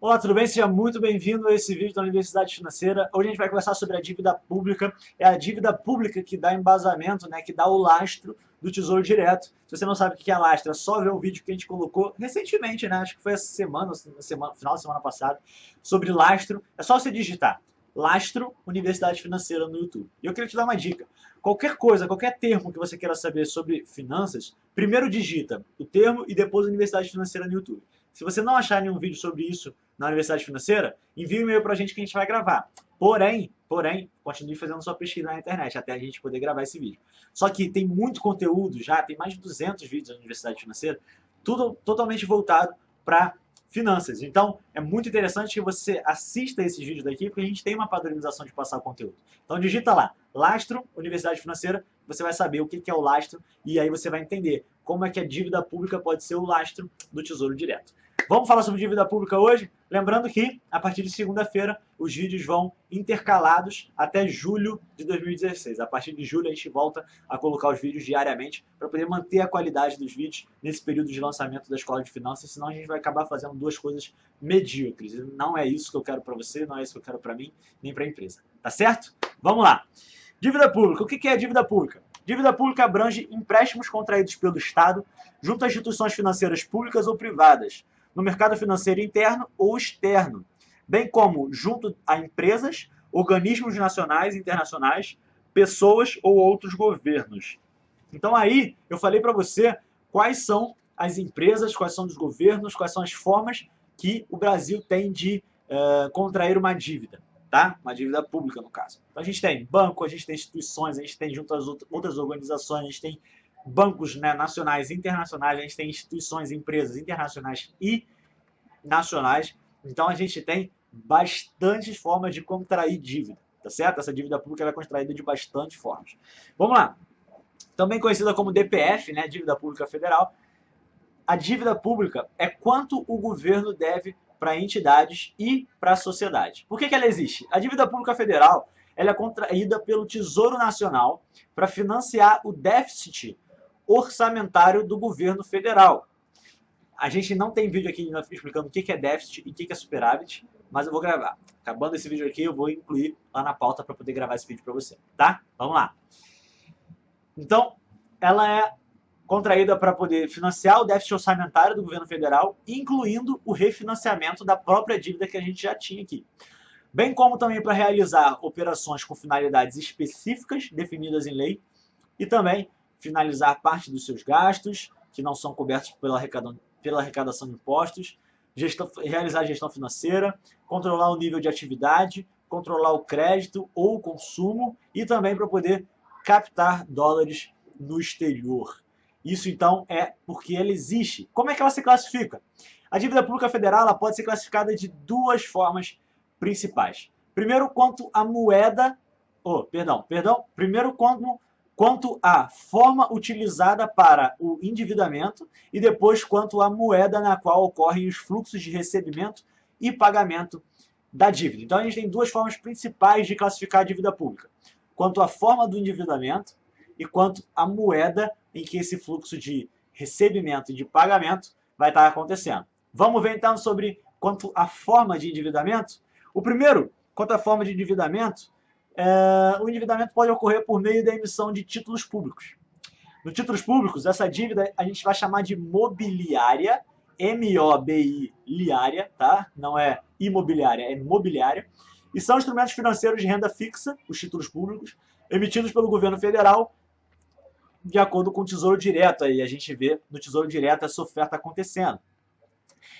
Olá, tudo bem? Seja muito bem-vindo a esse vídeo da Universidade Financeira. Hoje a gente vai conversar sobre a dívida pública. É a dívida pública que dá embasamento, né, que dá o lastro do Tesouro Direto. Se você não sabe o que é lastro, é só ver o vídeo que a gente colocou recentemente, né, acho que foi essa semana, final de semana passada, sobre lastro. É só você digitar lastro Universidade Financeira no YouTube. E eu queria te dar uma dica. Qualquer coisa, qualquer termo que você queira saber sobre finanças, primeiro digita o termo e depois Universidade Financeira no YouTube. Se você não achar nenhum vídeo sobre isso na Universidade Financeira, envie um e-mail para a gente que a gente vai gravar. Porém, continue fazendo sua pesquisa na internet até a gente poder gravar esse vídeo. Só que tem muito conteúdo já, tem mais de 200 vídeos na Universidade Financeira, tudo totalmente voltado para finanças. Então, é muito interessante que você assista esses vídeos daqui, porque a gente tem uma padronização de passar o conteúdo. Então, digita lá, Lastro, Universidade Financeira, você vai saber o que é o lastro e aí você vai entender como é que a dívida pública pode ser o lastro do Tesouro Direto. Vamos falar sobre dívida pública hoje? Lembrando que, a partir de segunda-feira, os vídeos vão intercalados até julho de 2016. A partir de julho, a gente volta a colocar os vídeos diariamente para poder manter a qualidade dos vídeos nesse período de lançamento da Escola de Finanças, senão a gente vai acabar fazendo duas coisas medíocres. Não é isso que eu quero para você, não é isso que eu quero para mim, nem para a empresa. Tá certo? Vamos lá. Dívida pública. O que é dívida pública? Dívida pública abrange empréstimos contraídos pelo Estado junto a instituições financeiras públicas ou privadas, no mercado financeiro interno ou externo, bem como junto a empresas, organismos nacionais e internacionais, pessoas ou outros governos. Então aí eu falei para você quais são as empresas, quais são os governos, quais são as formas que o Brasil tem de contrair uma dívida. Tá? Uma dívida pública, no caso. Então, a gente tem banco, a gente tem instituições, a gente tem junto às outras organizações, a gente tem bancos, né, nacionais e internacionais, a gente tem instituições, empresas internacionais e nacionais. Então, a gente tem bastantes formas de contrair dívida, tá certo? Essa dívida pública é contraída de bastante formas. Vamos lá. Também conhecida como DPF, né, Dívida Pública Federal. A dívida pública é quanto o governo deve para entidades e para a sociedade. Por que ela existe? A dívida pública federal ela é contraída pelo Tesouro Nacional para financiar o déficit orçamentário do governo federal. A gente não tem vídeo aqui explicando o que é déficit e o que é superávit, mas eu vou gravar. Acabando esse vídeo aqui, eu vou incluir lá na pauta para poder gravar esse vídeo para você, tá? Vamos lá. Então, ela é contraída para poder financiar o déficit orçamentário do governo federal, incluindo o refinanciamento da própria dívida que a gente já tinha aqui. Bem como também para realizar operações com finalidades específicas definidas em lei e também finalizar parte dos seus gastos, que não são cobertos pela arrecadação de impostos, realizar gestão financeira, controlar o nível de atividade, controlar o crédito ou o consumo e também para poder captar dólares no exterior. Isso, então, é porque ela existe. Como é que ela se classifica? A dívida pública federal ela pode ser classificada de duas formas principais. Primeiro, quanto à moeda... Primeiro, quanto à forma utilizada para o endividamento e depois quanto à moeda na qual ocorrem os fluxos de recebimento e pagamento da dívida. Então, a gente tem duas formas principais de classificar a dívida pública. Quanto à forma do endividamento e quanto à moeda em que esse fluxo de recebimento e de pagamento vai estar acontecendo. Vamos ver então sobre quanto à forma de endividamento. O primeiro, quanto à forma de endividamento, o endividamento pode ocorrer por meio da emissão de títulos públicos. No títulos públicos, essa dívida a gente vai chamar de mobiliária, M-O-B-I-liária, tá? Não é imobiliária, é mobiliária. E são instrumentos financeiros de renda fixa, os títulos públicos, emitidos pelo governo federal de acordo com o Tesouro Direto. Aí a gente vê no Tesouro Direto essa oferta acontecendo.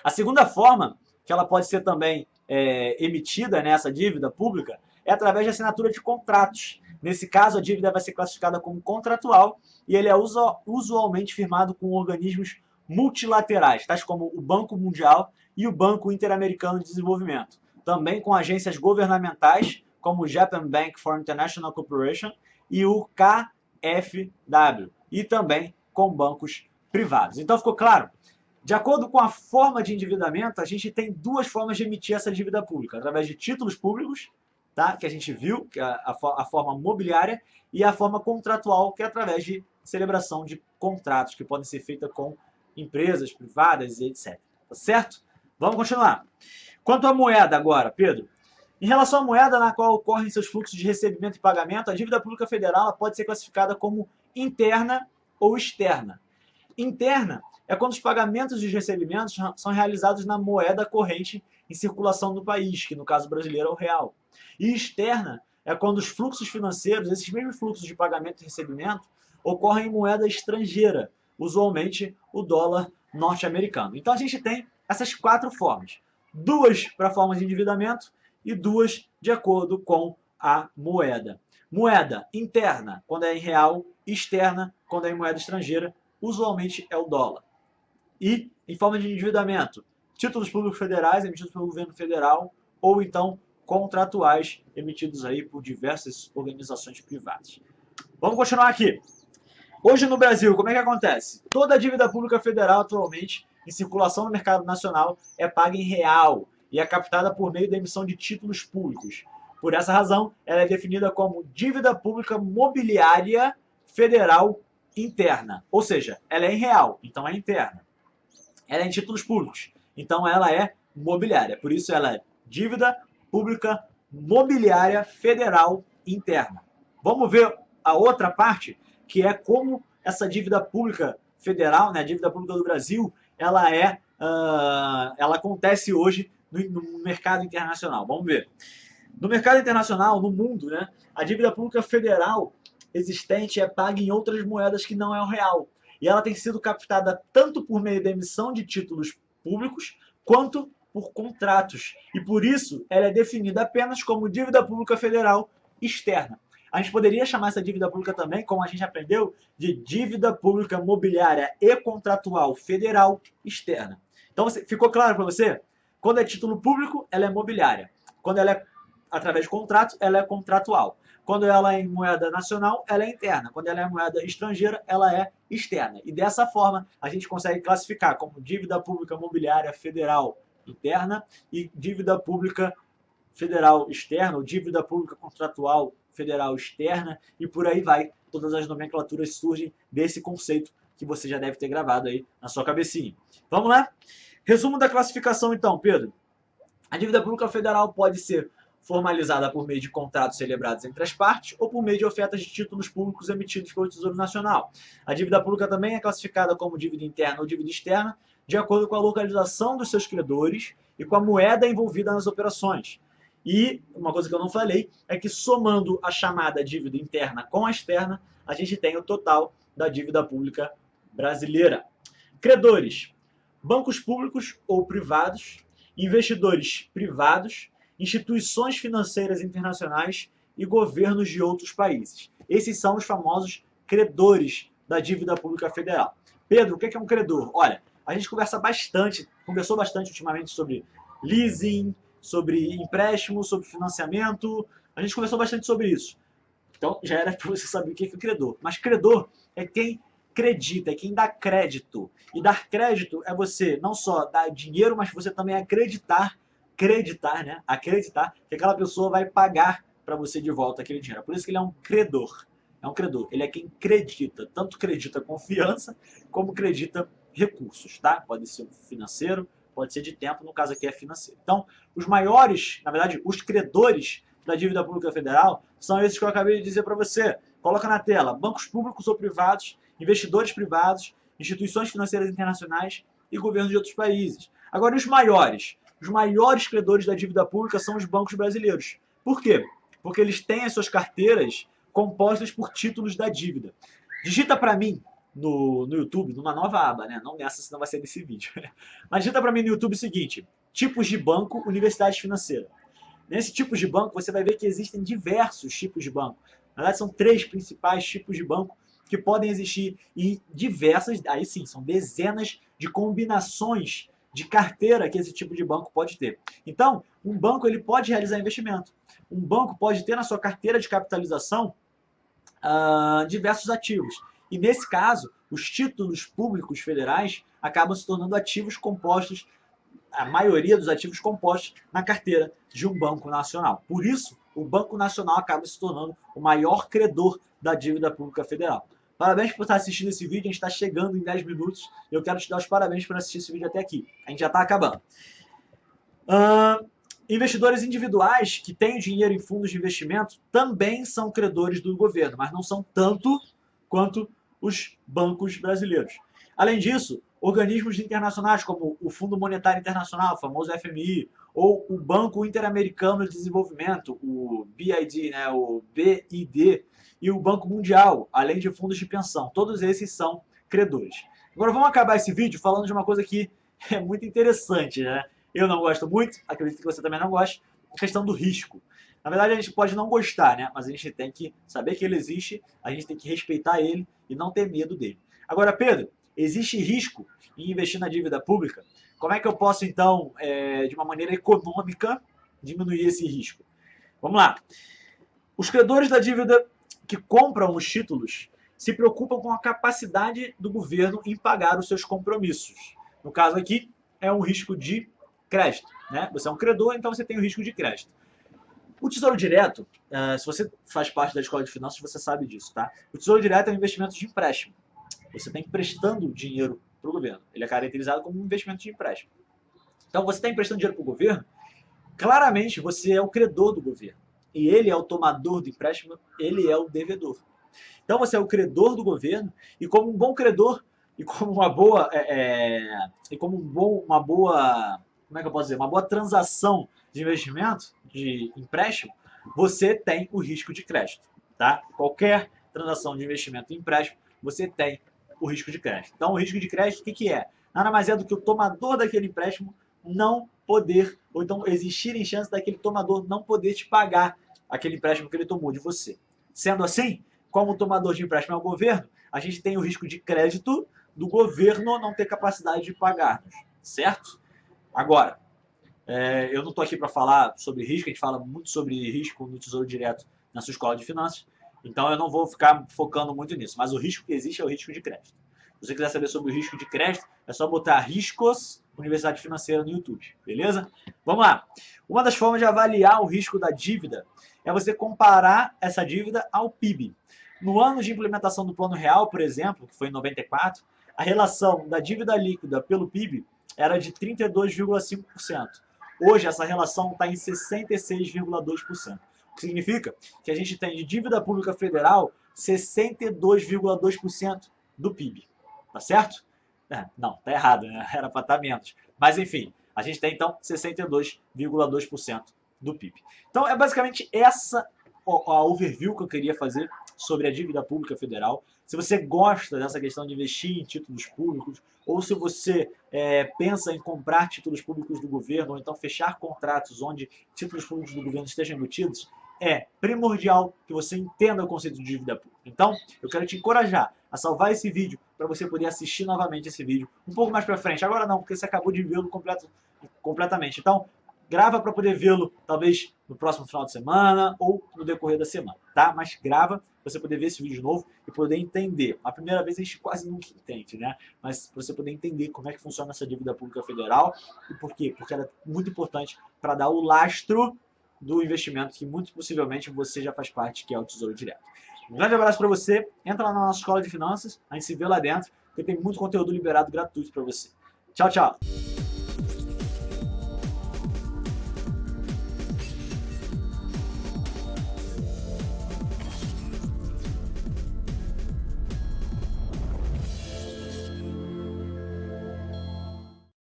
A segunda forma, que ela pode ser também emitida nessa dívida pública, é através de assinatura de contratos. Nesse caso, a dívida vai ser classificada como contratual e ele é usualmente firmado com organismos multilaterais, tais como o Banco Mundial e o Banco Interamericano de Desenvolvimento. Também com agências governamentais, como o Japan Bank for International Cooperation e o KfW, e também com bancos privados. Então ficou claro? De acordo com a forma de endividamento, a gente tem duas formas de emitir essa dívida pública, através de títulos públicos, tá? Que a gente viu, que é a forma mobiliária, e a forma contratual, que é através de celebração de contratos, que podem ser feitas com empresas privadas e etc. Tá certo? Vamos continuar. Quanto à moeda agora, Pedro. Em relação à moeda na qual ocorrem seus fluxos de recebimento e pagamento, a dívida pública federal pode ser classificada como interna ou externa. Interna é quando os pagamentos e os recebimentos são realizados na moeda corrente em circulação no país, que no caso brasileiro é o real. E externa é quando os fluxos financeiros, esses mesmos fluxos de pagamento e recebimento, ocorrem em moeda estrangeira, usualmente o dólar norte-americano. Então a gente tem essas 4 formas. 2 para formas de endividamento e 2 de acordo com a moeda. Moeda interna, quando é em real, externa, quando é em moeda estrangeira, usualmente é o dólar. E, em forma de endividamento, títulos públicos federais emitidos pelo governo federal ou então contratuais emitidos aí por diversas organizações privadas. Vamos continuar aqui. Hoje no Brasil, como é que acontece? Toda a dívida pública federal atualmente em circulação no mercado nacional é paga em real e é captada por meio da emissão de títulos públicos. Por essa razão, ela é definida como dívida pública mobiliária federal interna. Ou seja, ela é em real, então é interna. Ela é em títulos públicos, então ela é mobiliária. Por isso ela é dívida pública mobiliária federal interna. Vamos ver a outra parte, que é como essa dívida pública federal, né, a dívida pública do Brasil, ela acontece hoje no mercado internacional. Vamos ver. No mercado internacional, no mundo, né, a dívida pública federal existente é paga em outras moedas que não é o real. E ela tem sido captada tanto por meio da emissão de títulos públicos, quanto por contratos. E por isso, ela é definida apenas como dívida pública federal externa. A gente poderia chamar essa dívida pública também, como a gente aprendeu, de dívida pública mobiliária e contratual federal externa. Então, ficou claro para você? Quando é título público, ela é mobiliária. Quando ela é através de contrato, ela é contratual. Quando ela é em moeda nacional, ela é interna. Quando ela é em moeda estrangeira, ela é externa. E dessa forma, a gente consegue classificar como dívida pública mobiliária federal interna e dívida pública federal externa, ou dívida pública contratual federal externa, e por aí vai. Todas as nomenclaturas surgem desse conceito que você já deve ter gravado aí na sua cabecinha. Vamos lá? Resumo da classificação então, Pedro. A dívida pública federal pode ser formalizada por meio de contratos celebrados entre as partes ou por meio de ofertas de títulos públicos emitidos pelo Tesouro Nacional. A dívida pública também é classificada como dívida interna ou dívida externa, de acordo com a localização dos seus credores e com a moeda envolvida nas operações. E uma coisa que eu não falei é que, somando a chamada dívida interna com a externa, a gente tem o total da dívida pública brasileira. Credores: bancos públicos ou privados, investidores privados, instituições financeiras internacionais e governos de outros países. Esses são os famosos credores da dívida pública federal. Pedro, o que é um credor? Olha, a gente conversou bastante ultimamente sobre leasing, sobre empréstimo, sobre financiamento. A gente conversou bastante sobre isso. Então já era para você saber o que é credor. Mas credor é quem acredita, é quem dá crédito. E dar crédito é você não só dar dinheiro, mas você também acreditar que aquela pessoa vai pagar para você de volta aquele dinheiro. Por isso que ele é um credor. É um credor. Ele é quem acredita. Tanto acredita confiança, como acredita recursos, tá? Pode ser financeiro, pode ser de tempo, no caso aqui é financeiro. Então, os maiores, na verdade, os credores da dívida pública federal são esses que eu acabei de dizer para você. Coloca na tela: bancos públicos ou privados, investidores privados, instituições financeiras internacionais e governos de outros países. Agora, os maiores credores da dívida pública são os bancos brasileiros. Por quê? Porque eles têm as suas carteiras compostas por títulos da dívida. Digita para mim no YouTube, numa nova aba, né? Não nessa, senão vai ser nesse vídeo. Mas digita para mim no YouTube o seguinte: tipos de banco, universidade financeira. Nesse tipo de banco, você vai ver que existem diversos tipos de banco. Na verdade, são 3 principais tipos de banco que podem existir e diversas, aí sim, são dezenas de combinações de carteira que esse tipo de banco pode ter. Então, um banco ele pode realizar investimento. Um banco pode ter na sua carteira de capitalização diversos ativos. E nesse caso, os títulos públicos federais acabam se tornando ativos compostos, a maioria dos ativos compostos na carteira de um banco nacional. Por isso, o Banco Nacional acaba se tornando o maior credor da dívida pública federal. Parabéns por estar assistindo esse vídeo, a gente está chegando em 10 minutos e eu quero te dar os parabéns por assistir esse vídeo até aqui. A gente já está acabando. Investidores individuais que têm dinheiro em fundos de investimento também são credores do governo, mas não são tanto quanto os bancos brasileiros. Além disso, organismos internacionais como o Fundo Monetário Internacional, o famoso FMI, ou o Banco Interamericano de Desenvolvimento, o BID, né, o BID, e o Banco Mundial, além de fundos de pensão. Todos esses são credores. Agora vamos acabar esse vídeo falando de uma coisa que é muito interessante, né? Eu não gosto muito, acredito que você também não goste, a questão do risco. Na verdade, a gente pode não gostar, né? Mas a gente tem que saber que ele existe, a gente tem que respeitar ele e não ter medo dele. Agora, Pedro, existe risco em investir na dívida pública? Como é que eu posso, então, de uma maneira econômica, diminuir esse risco? Vamos lá. Os credores da dívida que compram os títulos se preocupam com a capacidade do governo em pagar os seus compromissos. No caso aqui, é um risco de crédito, né? Você é um credor, então você tem o risco de crédito. O Tesouro Direto, se você faz parte da escola de finanças, você sabe disso, tá? O Tesouro Direto é um investimento de empréstimo. Você tem emprestando dinheiro para o governo. Ele é caracterizado como um investimento de empréstimo. Então, você está emprestando dinheiro para o governo, claramente você é o credor do governo. E ele é o tomador do empréstimo, ele é o devedor. Então, você é o credor do governo e como um bom credor e como uma boa como é que eu posso dizer, uma boa transação de investimento, de empréstimo, você tem o risco de crédito, tá? Qualquer transação de investimento e empréstimo, você tem o risco de crédito. Então, o risco de crédito, o que é? Nada mais é do que o tomador daquele empréstimo não poder, ou então existirem chances daquele tomador não poder te pagar aquele empréstimo que ele tomou de você. Sendo assim, como o tomador de empréstimo é o governo, a gente tem o risco de crédito do governo não ter capacidade de pagar-nos, certo? Agora, eu não estou aqui para falar sobre risco, a gente fala muito sobre risco no Tesouro Direto na sua escola de finanças, então eu não vou ficar focando muito nisso, mas o risco que existe é o risco de crédito. Se você quiser saber sobre o risco de crédito, é só botar Riscos Universidade Financeira no YouTube, beleza? Vamos lá. Uma das formas de avaliar o risco da dívida é você comparar essa dívida ao PIB. No ano de implementação do Plano Real, por exemplo, que foi em 94, a relação da dívida líquida pelo PIB era de 32,5%. Hoje, essa relação está em 66,2%. O que significa que a gente tem de dívida pública federal 62,2% do PIB. Tá certo? Não, tá errado, né? Era para estar menos. Mas, enfim, a gente tem, então, 62,2% do PIB. Então, é basicamente essa a overview que eu queria fazer sobre a dívida pública federal. Se você gosta dessa questão de investir em títulos públicos, ou se você pensa em comprar títulos públicos do governo, ou então fechar contratos onde títulos públicos do governo estejam embutidos, é primordial que você entenda o conceito de dívida pública. Então, eu quero te encorajar a salvar esse vídeo para você poder assistir novamente esse vídeo um pouco mais para frente. Agora não, porque você acabou de vê-lo completamente. Então, grava para poder vê-lo, talvez no próximo final de semana ou no decorrer da semana, tá? Mas grava para você poder ver esse vídeo de novo e poder entender. A primeira vez a gente quase nunca entende, né? Mas para você poder entender como é que funciona essa dívida pública federal e por quê? Porque ela é muito importante para dar o lastro do investimento que muito possivelmente você já faz parte, que é o Tesouro Direto. Um grande abraço para você, entra lá na nossa escola de finanças, a gente se vê lá dentro, porque tem muito conteúdo liberado gratuito para você. Tchau, tchau!